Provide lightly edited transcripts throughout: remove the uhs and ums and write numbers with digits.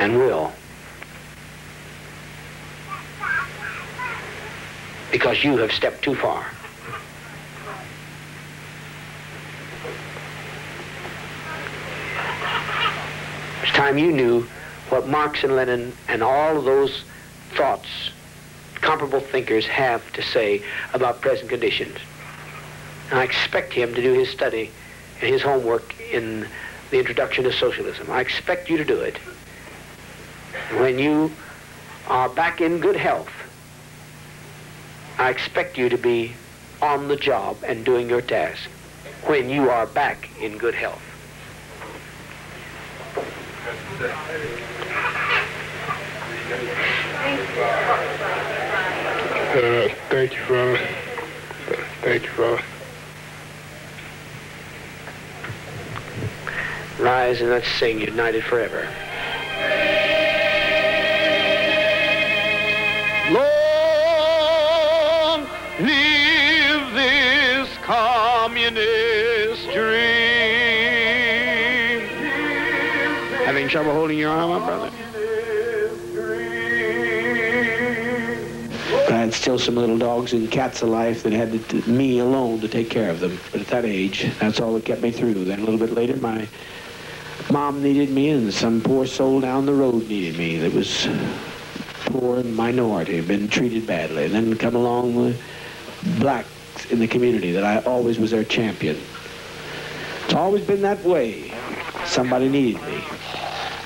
and will. Because you have stepped too far. It's time you knew what Marx and Lenin and all of those thoughts, comparable thinkers, have to say about present conditions. And I expect him to do his study and his homework in the Introduction to Socialism. I expect you to do it. When you are back in good health, I expect you to be on the job and doing your task when you are back in good health. Thank you, Father. Thank you, Father. Rise and let's sing United Forever. Long live this communist dream. Having trouble holding your arm up, brother? I had still some little dogs and cats alive that had me alone to take care of them. But at that age, that's all that kept me through. Then a little bit later, my mom needed me, and some poor soul down the road needed me that was poor and minority, been treated badly. And then come along the blacks in the community that I always was their champion. It's always been that way. Somebody needed me.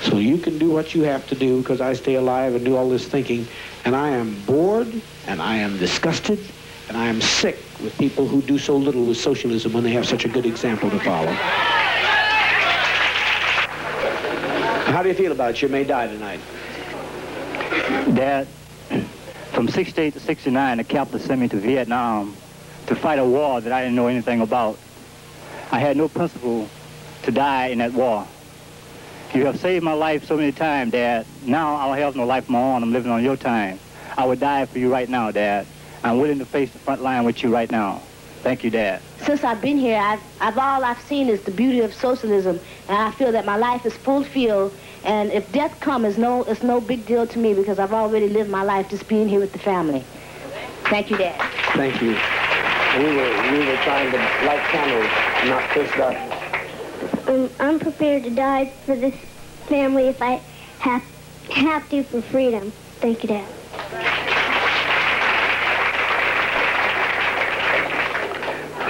So you can do what you have to do, because I stay alive and do all this thinking, and I am bored, and I am disgusted, and I am sick with people who do so little with socialism when they have such a good example to follow. How do you feel about it? You may die tonight. Dad, from 68 to 69, the captain sent me to Vietnam to fight a war that I didn't know anything about. I had no principle to die in that war. You have saved my life so many times, Dad. Now I'll have no life of my own. I'm living on your time. I would die for you right now, Dad. I'm willing to face the front line with you right now. Thank you, Dad. Since I've been here, all I've seen is the beauty of socialism, and I feel that my life is fulfilled. And if death comes, it's no big deal to me, because I've already lived my life just being here with the family. Thank you, Dad. Thank you. We were trying to light candles, not push buttons. I'm prepared to die for this family if I have to for freedom. Thank you, Dad.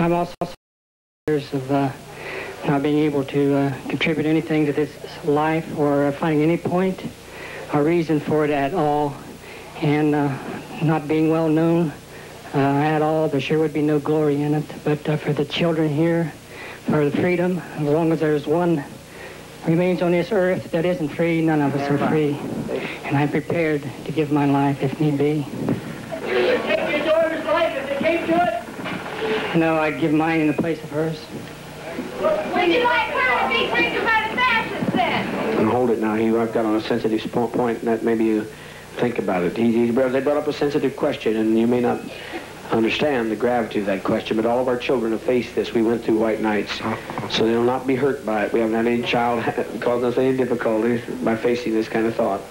I'm also years of not being able to contribute anything to this life, or finding any point or reason for it at all, and not being well known at all. There sure would be no glory in it, but for the children here, for the freedom, as long as there's one remains on this earth that isn't free, none of us are free. And I'm prepared to give my life if need be. Take your daughter's life if they came to it. No, I'd give mine in the place of hers. Would you like her to be taken by the fascists then? And hold it now. I've got on a sensitive point, and that maybe you think about it. They brought up a sensitive question, and you may not understand the gravity of that question, but all of our children have faced this. We went through white nights, so they'll not be hurt by it. We haven't had any child cause us any difficulties by facing this kind of thought.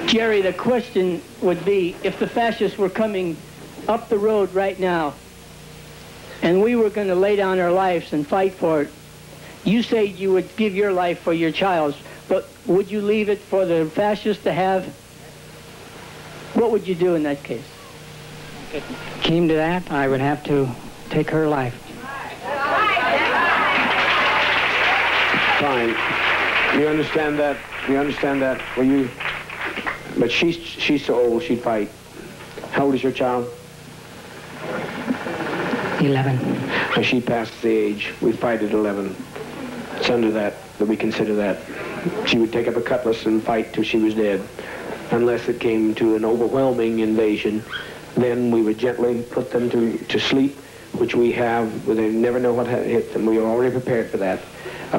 Jerry, the question would be, if the fascists were coming up the road right now, and we were going to lay down our lives and fight for it, you say you would give your life for your child's, but would you leave it for the fascists to have? What would you do in that case? If it came to that, I would have to take her life. Fine. You understand that? You understand that? Well, you... But she's so old, she'd fight. How old is your child? 11. Well, she passed the age. We fight at 11. It's under that we consider that. She would take up a cutlass and fight till she was dead. Unless it came to an overwhelming invasion, then we would gently put them to sleep, which we have. They never know what hit them. We are already prepared for that.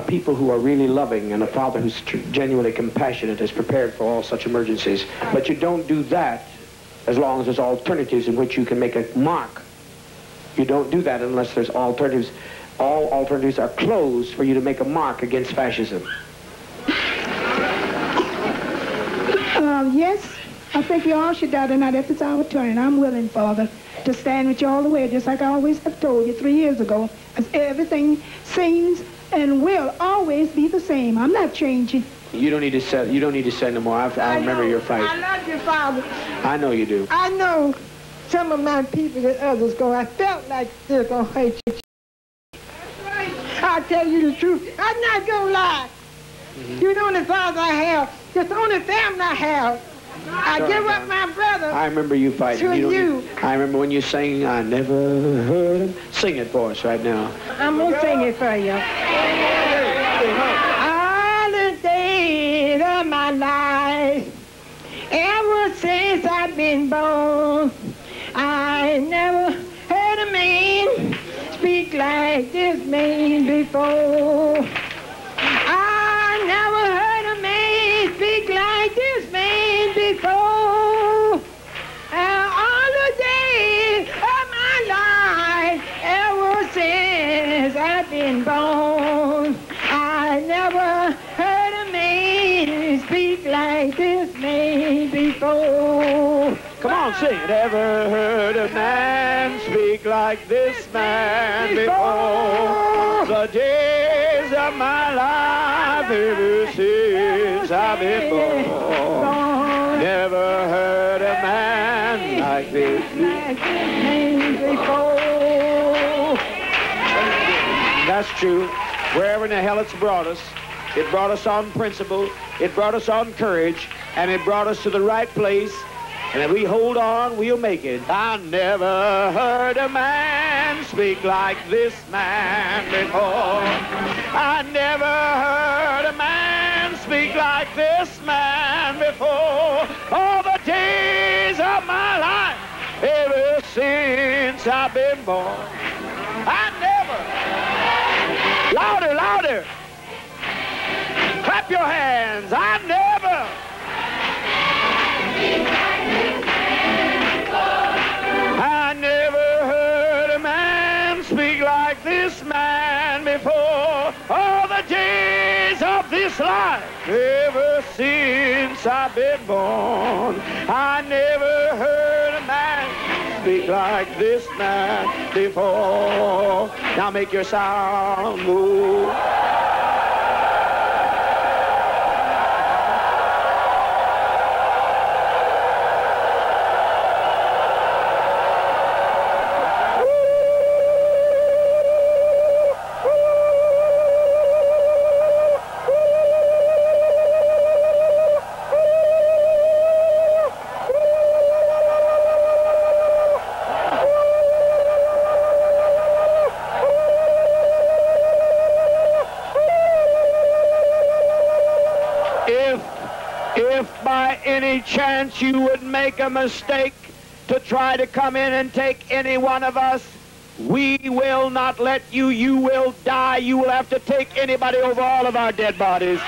People who are really loving, and a father who's genuinely compassionate is prepared for all such emergencies. But you don't do that as long as there's alternatives in which you can make a mark. You don't do that unless there's alternatives. All alternatives are closed for you to make a mark against fascism. Yes, I think you all should die tonight if it's our turn. I'm willing, Father, to stand with you all the way, just like I always have told you 3 years ago. As everything seems and will always be the same. I'm not changing. You don't need to say. You don't need to say no more. I remember your fight. I love you, Father. I know you do. I know some of my people and others go. I felt like they're gonna hate you. I'll tell you the truth. I'm not gonna lie. You're the only father I have. You're the only family I have. I give up my brother. I remember you fighting. I remember when you sang, I never heard him. Sing it for us right now. I'm gonna sing it for you. All the days of my life, ever since I've been born, I never heard a man speak like this man before. I never heard a man speak like this man before. All the days of my life, ever since I've been born, I never heard a man speak like this man before. Come on, sing it. Never heard a man speak like this man before. The days of my life ever since I've been born. Never heard a man like this man before. That's true. Wherever in the hell it's brought us on principle, it brought us on courage, and it brought us to the right place. And if we hold on, we'll make it. I never heard a man speak like this man before. I never heard a man speak like this man before. All the days of my life, ever since I've been born. I never. Louder, louder. Clap your hands. I never. I never heard a man speak like this man before. All the days of this life, ever since I've been born, I never heard a man speak like this man before. Now make your sound move. If by any chance you would make a mistake to try to come in and take any one of us, we will not let you. You will die. You will have to take anybody over all of our dead bodies.